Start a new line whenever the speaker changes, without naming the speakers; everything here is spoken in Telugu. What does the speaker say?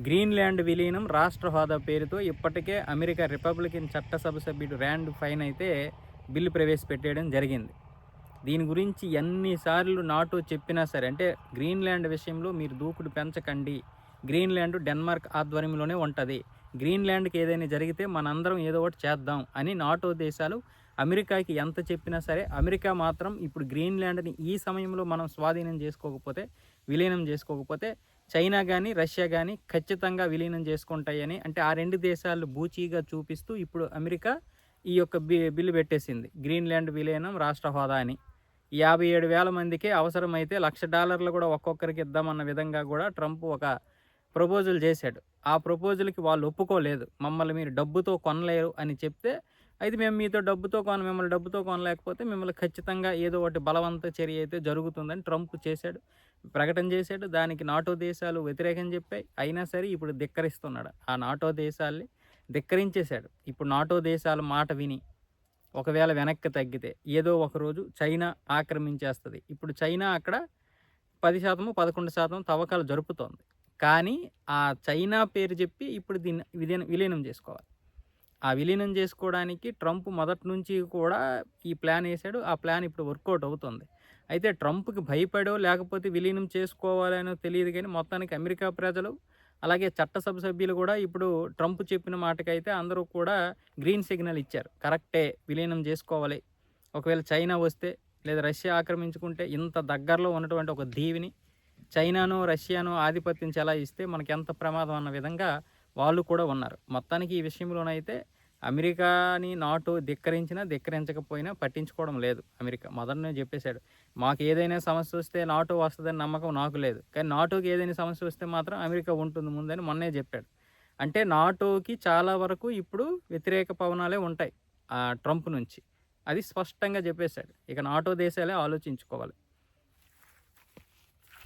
గ్రీన్లాండ్ విలీనం రాష్ట్ర హోదా పేరుతో ఇప్పటికే అమెరికా రిపబ్లికన్ చట్టసభ సభ్యుడు ర్యాండ్ ఫైన్ అయితే బిల్లు ప్రవేశపెట్టేయడం జరిగింది. దీని గురించి ఎన్నిసార్లు నాటో చెప్పినా సరే, అంటే గ్రీన్లాండ్ విషయంలో మీరు దూకుడు పెంచకండి, గ్రీన్లాండ్ డెన్మార్క్ ఆధ్వర్యంలోనే ఉంటుంది, గ్రీన్లాండ్కి ఏదైనా జరిగితే మనందరం ఏదో ఒకటి చేద్దాం అని నాటో దేశాలు అమెరికాకి ఎంత చెప్పినా సరే, అమెరికా మాత్రం ఇప్పుడు గ్రీన్లాండ్ని ఈ సమయంలో మనం స్వాధీనం చేసుకోకపోతే, విలీనం చేసుకోకపోతే చైనా కానీ రష్యా కానీ ఖచ్చితంగా విలీనం చేసుకుంటాయని, అంటే ఆ రెండు దేశాలు బూచీగా చూపిస్తూ ఇప్పుడు అమెరికా ఈ యొక్క బిల్లు పెట్టేసింది, గ్రీన్లాండ్ విలీనం రాష్ట్ర హోదా అని. 57,000 మందికి అవసరమైతే $1,00,000 కూడా ఒక్కొక్కరికి ఇద్దామన్న విధంగా కూడా ట్రంప్ ఒక ప్రపోజల్ చేశాడు. ఆ ప్రపోజల్కి వాళ్ళు ఒప్పుకోలేదు. మమ్మల్ని మీరు డబ్బుతో కొనలేరు అని చెప్తే, అయితే మేము మీతో డబ్బుతో మిమ్మల్ని డబ్బుతో కొనలేకపోతే మిమ్మల్ని ఖచ్చితంగా ఏదో ఒకటి బలవంత చర్య అయితే జరుగుతుందని ట్రంప్ చేశాడు, ప్రకటన చేశాడు. దానికి నాటో దేశాలు వ్యతిరేకం చెప్పాయి. అయినా సరే ఇప్పుడు ధిక్కరిస్తున్నాడు, ఆ నాటో దేశాల్ని ధిక్కరించేశాడు. ఇప్పుడు నాటో దేశాల మాట విని ఒకవేళ వెనక్కి తగ్గితే ఏదో ఒకరోజు చైనా ఆక్రమించేస్తుంది. ఇప్పుడు చైనా అక్కడ 10%, 11% తవ్వకాలు జరుపుతోంది. కానీ ఆ చైనా పేరు చెప్పి ఇప్పుడు దీన్ని విలీనం చేసుకోవాలి. ఆ విలీనం చేసుకోవడానికి ట్రంప్ మొదటి నుంచి కూడా ఈ ప్లాన్ వేశాడు. ఆ ప్లాన్ ఇప్పుడు వర్కౌట్ అవుతుంది. అయితే ట్రంప్కి భయపడో లేకపోతే విలీనం చేసుకోవాలనో తెలియదు, కానీ మొత్తానికి అమెరికా ప్రజలు అలాగే చట్టసభ సభ్యులు కూడా ఇప్పుడు ట్రంప్ చెప్పిన మాటకైతే అందరూ కూడా గ్రీన్ సిగ్నల్ ఇచ్చారు. కరెక్టే, విలీనం చేసుకోవాలి. ఒకవేళ చైనా వస్తే లేదా రష్యా ఆక్రమించుకుంటే ఇంత దగ్గరలో ఉన్నటువంటి ఒక దీవిని చైనాను రష్యాను ఆధిపత్యం చెలాయిస్తే మనకి ఎంత ప్రమాదం అన్న విధంగా వాళ్ళు కూడా ఉన్నారు. మొత్తానికి ఈ విషయంలోనైతే అమెరికాని నాటో ధిక్కరించకపోయినా పట్టించుకోవడం లేదు. అమెరికా మొదటనే చెప్పేశాడు, మాకు ఏదైనా సమస్య వస్తే నాటో వస్తుందని నమ్మకం నాకు లేదు, కానీ నాటోకి ఏదైనా సమస్య వస్తే మాత్రం అమెరికా ఉంటుంది ముందని మొన్నే చెప్పాడు. అంటే నాటోకి చాలా వరకు ఇప్పుడు వ్యతిరేక పవనాలే ఉంటాయి ట్రంప్ నుంచి, అది స్పష్టంగా చెప్పేశాడు. ఇక నాటో దేశాలే ఆలోచించుకోవాలి.